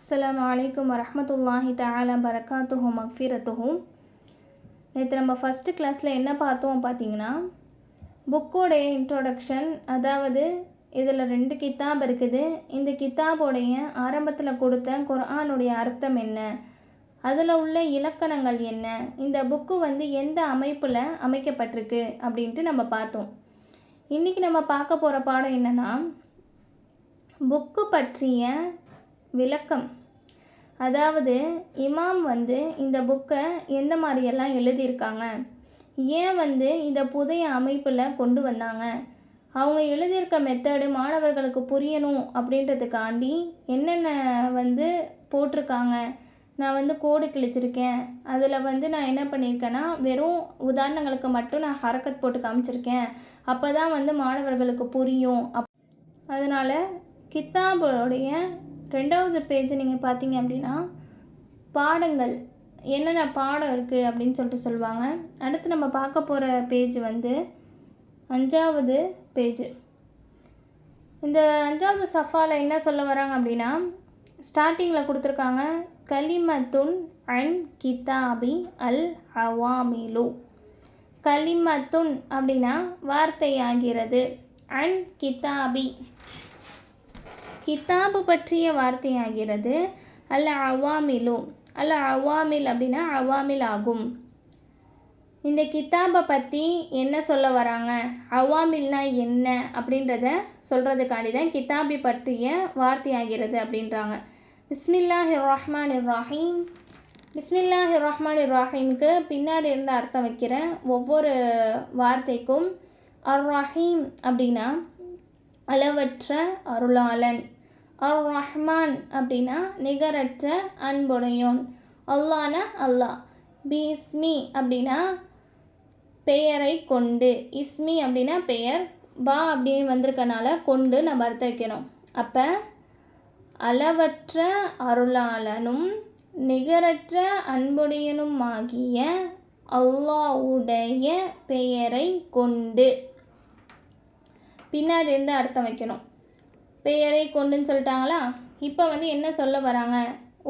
அஸ்ஸலாமு அலைக்கும் வரஹ்மத்துல்லாஹி தஆலா பரக்காத்துஹு மக்ஃபிரத்துஹு. நேற்று நம்ம ஃபஸ்ட்டு கிளாஸில் என்ன பார்த்தோம் பார்த்தீங்கன்னா, புக்கோடைய இன்ட்ரோடக்ஷன், அதாவது இதில் 2 கித்தாப் இருக்குது. இந்த கித்தாபோடைய ஆரம்பத்தில் கொடுத்த குர்ஆனுடைய அர்த்தம் என்ன, அதில் உள்ள இலக்கணங்கள் என்ன, இந்த புக்கு எந்த அமைப்பில் அமைக்கப்பட்டிருக்கு அப்படின்ட்டு நம்ம பார்த்தோம். இன்றைக்கி நம்ம பார்க்க போகிற பாடம் என்னென்னா, புக்கு பற்றிய விளக்கம். அதாவது இமாம் இந்த புக்கை எந்த மாதிரியெல்லாம் எழுதியிருக்காங்க, ஏன் இதை புதிய அமைப்பில் கொண்டு வந்தாங்க, அவங்க எழுதியிருக்க மெத்தடு மாணவர்களுக்கு புரியணும் அப்படின்றதுக்காண்டி என்னென்ன போட்டிருக்காங்க. நான் கோடு கிழிச்சிருக்கேன். அதில் நான் என்ன பண்ணியிருக்கேன்னா, வெறும் உதாரணங்களுக்கு மட்டும் நான் ஹரக்கத் போட்டு காமிச்சிருக்கேன். அப்போ தான் மாணவர்களுக்கு புரியும். அதனால் கித்தாபுடைய 2வது பேஜ் நீங்கள் பார்த்தீங்க அப்படின்னா, பாடங்கள் என்னென்ன பாடம் இருக்குது அப்படின்னு சொல்லிட்டு சொல்லுவாங்க. அடுத்து நம்ம பார்க்க போகிற பேஜ் 5வது பேஜ். இந்த 5வது சஃபாவில் என்ன சொல்ல வராங்க அப்படின்னா, ஸ்டார்டிங்கில் கொடுத்துருக்காங்க, கலிமத்துன் அன் கிதாபி அல் அவாமிலு. கலிமத்துன் அப்படின்னா வார்த்தையாகிறது, அன் கிதாபி கிதாபு பற்றிய வார்த்தையாகிறது, அல் அவாமிலு அல் அவாமில் அப்படின்னா அவாமில் ஆகும். இந்த கித்தாபை பற்றி என்ன சொல்ல வராங்க, அவாமில்னா என்ன அப்படின்றத சொல்கிறதுக்காண்டி தான் கித்தாபி பற்றிய வார்த்தையாகிறது அப்படின்றாங்க. பிஸ்மில்லாஹிர் ரஹ்மானிர் ரஹீம். பிஸ்மில்லாஹிர் ரஹ்மானிர் ரஹீமுக்கு பின்னாடி இருந்த அர்த்தம் வைக்கிறேன். ஒவ்வொரு வார்த்தைக்கும் அர் ரஹீம் அப்படின்னா அளவற்ற அருளாளன், அர் ரஹ்மான் அப்படின்னா நிகரற்ற அன்புடையோன், அல்லானா அல்லாஹ், பிஸ்மி அப்படின்னா பெயரை கொண்டு, இஸ்மி அப்படின்னா பெயர், பா அப்படின்னு வந்திருக்கனால கொண்டு நம்ம அர்த்தம் வைக்கணும். அப்போ அளவற்ற அருளாளனும் நிகரற்ற அன்புடையனுமாகிய அல்லாஹ்வுடைய பெயரை கொண்டு, பின்னாடி இருந்து அர்த்தம் வைக்கணும். பெயரை கொண்டுன்னு சொல்லிட்டாங்களா. இப்போ என்ன சொல்ல வராங்க,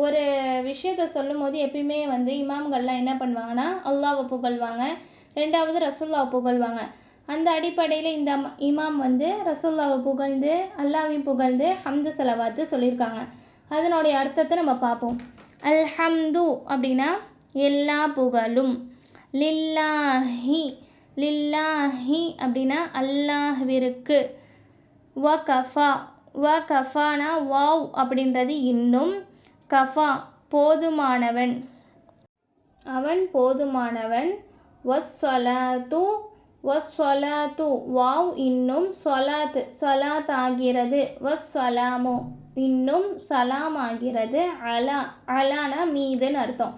ஒரு விஷயத்தை சொல்லும் போது எப்பயுமே இமாம்கள்லாம் என்ன பண்ணுவாங்கன்னா, அல்லாஹ்வை புகழ்வாங்க, 2வது ரசூல்லாவை புகழ்வாங்க. அந்த அடிப்படையில் இந்த இமாம் ரசூல்லாவை புகழ்ந்து அல்லாஹ்வையும் புகழ்ந்து ஹம்து சலவாத்து சொல்லியிருக்காங்க. அதனுடைய அர்த்தத்தை நம்ம பார்ப்போம். அல்ஹம்து அப்படின்னா எல்லா புகழும், லில்லாஹி லில்லாஹி அப்படின்னா அல்லாஹ்விற்கு, வ கஃபா வ கஃபானா வாவ் அப்படின்றது இன்னும், கஃபா போதுமானவன், அவன் போதுமானவன், வஸ்ஸலாத்து வஸ்ஸலாத்து வாவ் இன்னும், சொலாத் சொலாத் ஆகிறது, வஸ்ஸலாமு இன்னும் சலாம் ஆகிறது, அலா அலானா மீதுன்னு அர்த்தம்,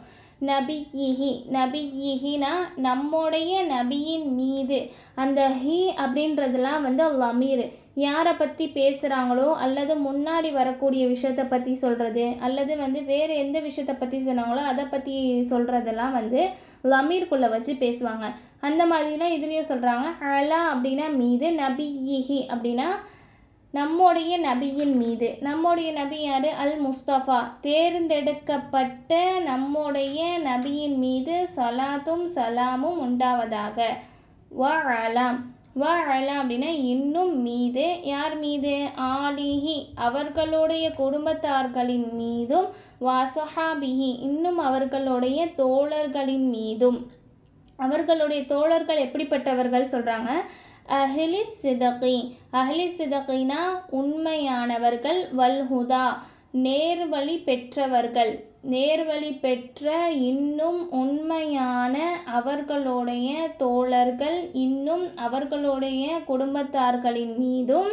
நபியிஹி நபியிஹினா நம்முடைய நபியின் மீது. அந்த ஹி அப்படின்றதுலாம் லமீர், யாரை பற்றி பேசுகிறாங்களோ அல்லது முன்னாடி வரக்கூடிய விஷயத்தை பற்றி சொல்கிறது, அல்லது வேறு எந்த விஷயத்தை பற்றி சொன்னாங்களோ அதை பற்றி சொல்கிறதெல்லாம் லமீர்க்குள்ளே வச்சு பேசுவாங்க. அந்த மாதிரிலாம் இதுலேயும் சொல்கிறாங்க. அலா அப்படின்னா மீது, நபியிஹி அப்படின்னா நம்முடைய நபியின் மீது. நம்முடைய நபி யார், அல் முஸ்தஃபா தேர்ந்தெடுக்கப்பட்ட நம்முடைய நபியின் மீது சலாத்தும் சலாமும் உண்டாவதாக. வ அலாம் வ அலாம் அப்படின்னா இன்னும் மீது, யார் மீது, ஆலிஹி அவர்களுடைய குடும்பத்தார்களின் மீதும், வசஹாபிஹி இன்னும் அவர்களுடைய தோழர்களின் மீதும். அவர்களுடைய தோழர்கள் எப்படிப்பட்டவர்கள் சொல்கிறாங்க, அஹ்லி சிதகி அஹ்லி சிதகினா உண்மையானவர்கள், வல்ஹுதா நேர்வழி பெற்றவர்கள், நேர்வழி பெற்ற இன்னும் உண்மையான அவர்களுடைய தோழர்கள், இன்னும் அவர்களுடைய குடும்பத்தார்களின் மீதும்,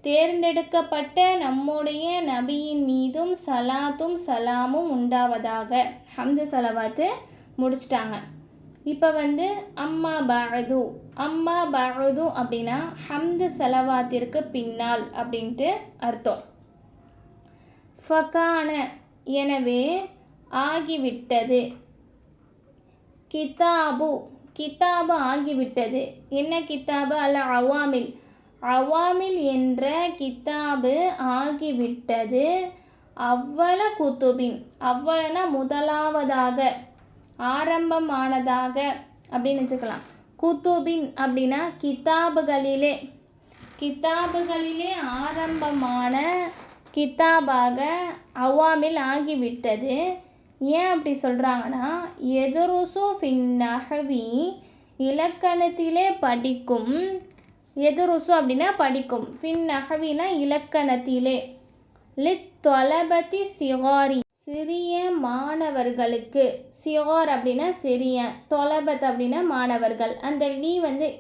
தேர்ந்தெடுக்கப்பட்ட நம்முடைய நபியின் மீதும் சலாத்தும் சலாமும் உண்டாவதாக. ஹம்து சலவாத்து முடிச்சிட்டாங்க. இப்போ அம்மா பஅது அம்மா பஅது அப்படின்னா ஹம்து சலவாத்திற்கு பின்னால் அப்படின்ட்டு அர்த்தம். ஃபகான எனவே ஆகிவிட்டது, கிதாபு கிதாபு ஆகிவிட்டது. என்ன கித்தாபு, அல் அவாமில் அவாமில் என்ற கித்தாபு ஆகிவிட்டது, அவ்வள குத்துபின், அவ்வளனா முதலாவதாக, ஆரம்பமானதாக அப்படின்னு வச்சுக்கலாம். குத்துபின் அப்படின்னா கிதாபுகளிலே, கிதாபுகளிலே ஆரம்பமான கிதாபாக அவாமில் ஆகிவிட்டது. ஏன் அப்படி சொல்கிறாங்கன்னா, எதுருசு ஃபின் நஹ்வி, இலக்கணத்திலே படிக்கும், எதுருசு அப்படின்னா படிக்கும், ஃபின் நஹ்வினா இலக்கணத்திலே, லித் தொலபதி சிகாரி, சிறிய மாணவர்களுக்கு, சிகார் அப்படின்னா சிறிய, தொலபத் அப்படின்னா மாணவர்கள், அந்த லீ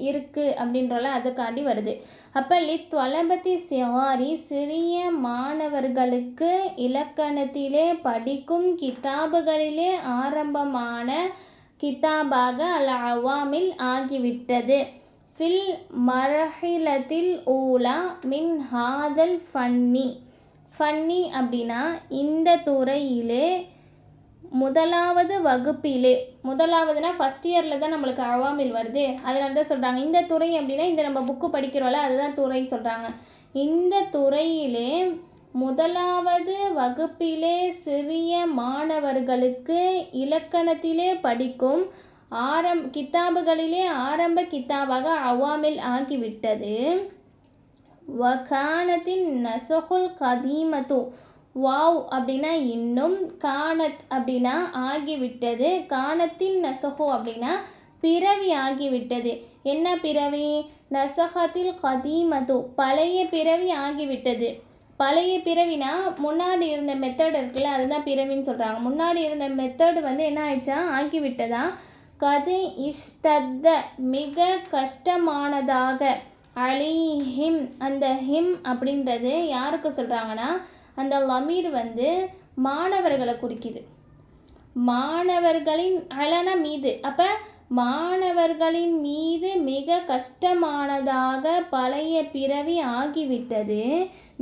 இருக்கு அப்படின்றல அதுக்காண்டி வருது. அப்போ லித் தொலபதி சிகாரி, சிறிய மாணவர்களுக்கு இலக்கணத்திலே படிக்கும் கிதாபுகளிலே ஆரம்பமான கிதாபாக அல் அவாமில் ஆகிவிட்டது. ஃபில் மர்ஹிலத்தில் ஊலா மின் ஹாதல் ஃபன்னி, ஃபன்னி அப்படின்னா இந்த துறையிலே, முதலாவது வகுப்பிலே, முதலாவதுனா ஃபஸ்ட் இயரில் தான் நம்மளுக்கு அவாமில் வருது, அதனால தான் சொல்கிறாங்க. இந்த துறை அப்படின்னா இந்த நம்ம புக்கு படிக்கிறோம்ல அதுதான் துறை சொல்கிறாங்க. இந்த துறையிலே முதலாவது வகுப்பிலே சிறிய மாணவர்களுக்கு இலக்கணத்திலே படிக்கும் கிதாபுகளிலே ஆரம்ப கிதாபாக அவாமில் ஆகிவிட்டது. வகானத்தின் நசகுல் கதீமத்து, வாவ் அப்படின்னா இன்னும், கானத் அப்படின்னா ஆகிவிட்டது, கானத்தின் நசகு அப்படின்னா பிறவி ஆகிவிட்டது. என்ன பிறவி? நசகத்தில் கதீமத்து, பழைய பிறவி ஆகிவிட்டது. பழைய பிறவினா முன்னாடி இருந்த மெத்தட் இருக்குல்ல அதுதான் பிறவின்னு சொல்கிறாங்க. முன்னாடி இருந்த மெத்தடு என்ன ஆயிடுச்சா, ஆகிவிட்டதா. கது இஷ்தத்த, மிக கஷ்டமானதாக, அலிஹிம், அந்த ஹிம் அப்படின்றது யாருக்கு சொல்கிறாங்கன்னா, அந்த லமீர் மாணவர்களை குறிக்குது. மாணவர்களின் அலனா மீது, அப்போ மாணவர்களின் மீது மிக கஷ்டமானதாக பழைய பிறவி ஆகிவிட்டது.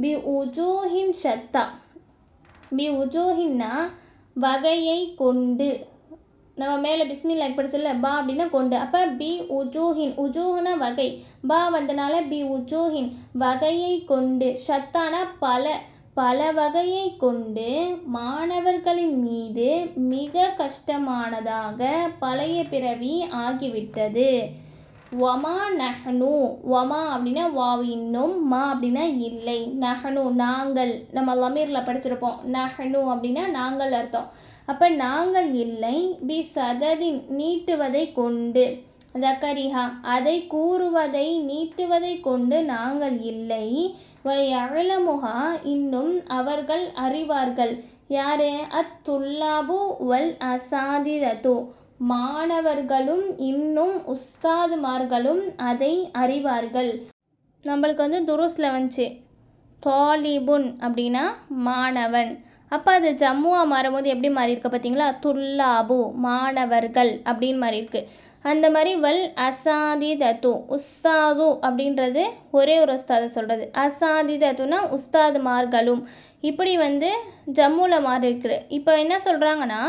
பி உஜூஹின் ஷத்தா, பி உஜூஹின்னா வகையை கொண்டு, நம்ம மேலே பிஸ்மில்லா படிச்சல, பா அப்படின்னா கொண்டு, அப்போ பி உஜூஹின், உஜூஹ்னா வகை, பா வந்தனால பி உஜூஹின் வகையை கொண்டு, ஷத்தானா பல, பல வகையை கொண்டு மாணவர்களின் மீது மிக கஷ்டமானதாக பழைய பிறவி ஆகிவிட்டது. வமா நஹ்னு, வமா அப்படின்னா வாவ் இன்னும், மா அப்படின்னா இல்லை, நஹ்னு நாங்கள், நம்ம லமீரில் படிச்சிருப்போம், நஹ்னு அப்படின்னா நாங்கள் அர்த்தம். அப்போ நாங்கள் இல்லை, பி சததின் நீட்டுவதை கொண்டு, தக்கரிஹா அதை கூறுவதை நீட்டுவதை கொண்டு நாங்கள் இல்லை. வயலமுஹா இன்னும் அவர்கள் அறிவார்கள், யாரு? அத்துல்லாபு வல் அசாதிதத்து, மாணவர்களும் இன்னும் உஸ்தாதுமார்களும் அதை அறிவார்கள். நம்மளுக்கு துருஸில் வந்துச்சு தாலிபுன் அப்படின்னா மாணவன், அப்போ அது ஜம்முவாக மாறும்போது எப்படி மாறி இருக்கு பார்த்தீங்களா, துல்லாபு மாணவர்கள் அப்படின்னு மாறி இருக்கு. அந்த மாதிரி வல் அசாதிதத்து, உஸ்தாது அப்படின்றது ஒரே ஒரு உஸ்தாதை சொல்கிறது, அசாதிதத்துனா உஸ்தாதுமார்களும், இப்படி ஜம்முவில் மாறி இருக்கு. இப்போ என்ன சொல்கிறாங்கன்னா,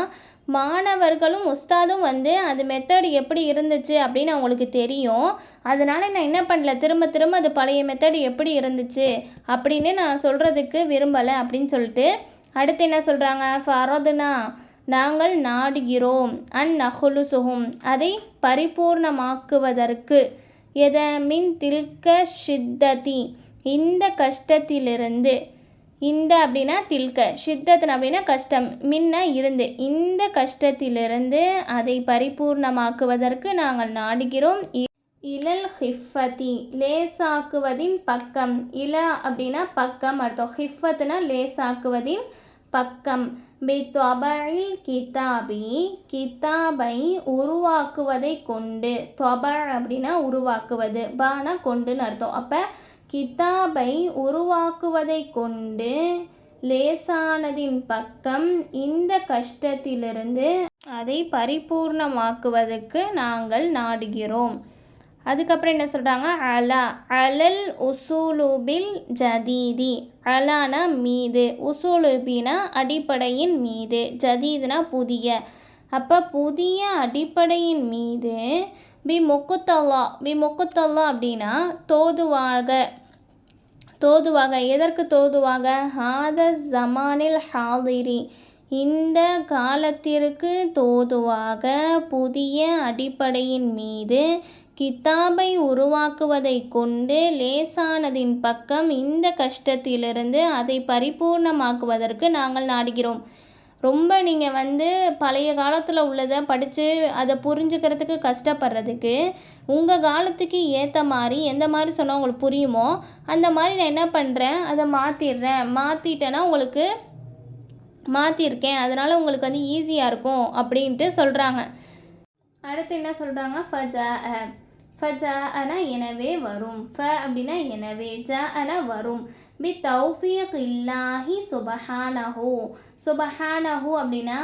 மாணவர்களும் உஸ்தாதும் அது மெத்தட் எப்படி இருந்துச்சு அப்படின்னு அவங்களுக்கு தெரியும், அதனால் நான் என்ன பண்ணல, திரும்ப திரும்ப அது பழைய மெத்தட் எப்படி இருந்துச்சு அப்படின்னு நான் சொல்கிறதுக்கு விரும்பலை அப்படின்னு சொல்லிட்டு அடுத்து என்ன சொல்கிறாங்க, ஃபரதுனா நாங்கள் நாடுகிறோம், நஹுலுசுஹும் அதை பரிபூர்ணமாக்குவதற்கு, எதை? மின் தில்க ஷித்ததி இந்த கஷ்டத்திலிருந்து, இந்த அப்படின்னா தில்க, ஷித்தத்தன் அப்படின்னா கஷ்டம், மின்ன இருந்து, இந்த கஷ்டத்திலிருந்து அதை பரிபூர்ணமாக்குவதற்கு நாங்கள் நாடுகிறோம். இலல் ஹிஃபதி லேசாக்குவதின் பக்கம், இலா அப்படின்னா பக்கம் அர்த்தம், ஹிஃபத்னா லேசாக்குவதின் பக்கம். பித்வபஇல் கிதாபி கிதாபை உருவாக்குவதை கொண்டு, தொப அப்படின்னா உருவாக்குவது, பானா கொண்டுன்னு அர்த்தம். அப்போ கிதாபை உருவாக்குவதை கொண்டு லேசானதின் பக்கம் இந்த கஷ்டத்திலிருந்து அதை பரிபூர்ணமாக்குவதற்கு நாங்கள் நாடுகிறோம். அதுக்கப்புறம் என்ன சொல்கிறாங்க, அலா அலல் உசூலுபில் ஜதீதி, அலானா மீது, உசூலுபினா அடிப்படையின் மீது, ஜதீதுனா புதிய, அப்போ புதிய அடிப்படையின் மீது, பி முக்குத்தல்லா அப்படின்னா தோதுவாக, தோதுவாக, எதற்கு தோதுவாக? ஹாத ஜமானில் ஹாதிரி, இந்த காலத்திற்கு தோதுவாக புதிய அடிப்படையின் மீது கித்தாபை உருவாக்குவதை கொண்டு லேசானதின் பக்கம் இந்த கஷ்டத்திலிருந்து அதை பரிபூர்ணமாக்குவதற்கு நாங்கள் நாடுகிறோம். ரொம்ப நீங்கள் பழைய காலத்தில் உள்ளதை படித்து அதை புரிஞ்சுக்கிறதுக்கு கஷ்டப்படுறதுக்கு உங்கள் காலத்துக்கு ஏற்ற மாதிரி எந்த மாதிரி சொன்னால் உங்களுக்கு புரியுமோ அந்த மாதிரி நான் என்ன பண்ணுறேன், அதை மாற்றிட்டேன்னா உங்களுக்கு மாற்றிருக்கேன், அதனால் உங்களுக்கு ஈஸியாக இருக்கும் அப்படின்ட்டு சொல்கிறாங்க. அடுத்து என்ன சொல்கிறாங்க? ஃபஜாஅன எனவே வரும். அப்படின்னா எனவே, ஜாஅன வரும். பித்தௌஃபீக் இல்லாஹி சுபஹானஹு அப்படின்னா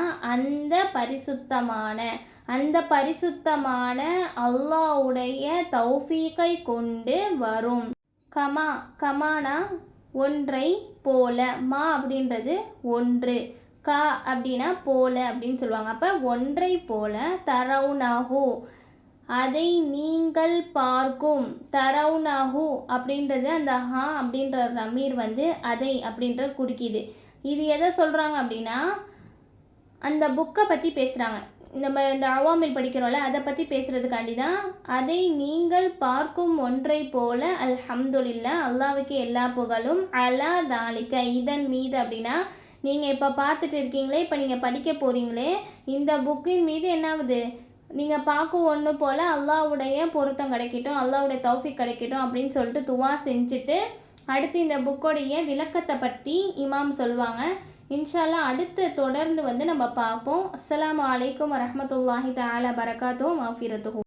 அந்த பரிசுத்தமான அல்லாஹ்வுடைய தௌஃபீக்கை கொண்டு வரும். கமானா ஒன்றை போல, மா அப்படின்றது ஒன்று, கா அப்படின்னா போல அப்படின்னு சொல்லுவாங்க. அப்போ ஒன்றை போல, தரவுனஹு அதை நீங்கள் பார்க்கும், தரவுனஹு அப்படின்றது அந்த ஹா அப்படின்ற ரமீர் அதை அப்படின்ற குறிக்குது. இது எதை சொல்கிறாங்க அப்படின்னா அந்த புக்கை பற்றி பேசுகிறாங்க. நம்ம இந்த அவாமில் படிக்கிறோம்ல, அதை பற்றி பேசுகிறதுக்காண்டி தான். அதை நீங்கள் பார்க்கும் ஒன்றை போல, அல்ஹம்துலில்லா அல்லாஹ்வுக்கு எல்லா புகழும், அலா தாலிக்க இதன் மீது அப்படின்னா நீங்கள் இப்போ பார்த்துட்டு இருக்கீங்களே, இப்போ நீங்கள் படிக்க போகிறீங்களே, இந்த புக்கின் மீது என்னாவது நீங்கள் பார்க்கும் ஒன்று போல் அல்லாஹ்வுடைய பொருத்தம் கிடைக்கட்டும், அல்லாஹ்வுடைய தௌஃபீக் கிடைக்கட்டும் அப்படின்னு சொல்லிட்டு துவா செஞ்சுட்டு அடுத்து இந்த புக்கோடைய விளக்கத்தை பற்றி இமாம் சொல்லுவாங்க. இன்ஷா அல்லாஹ் அடுத்து தொடர்ந்து நம்ம பார்ப்போம். அஸ்ஸலாமு அலைக்கும் வரஹ்மத்துல்லாஹி தஆலா பரகாத்துஹு மஃபிரத்துஹு.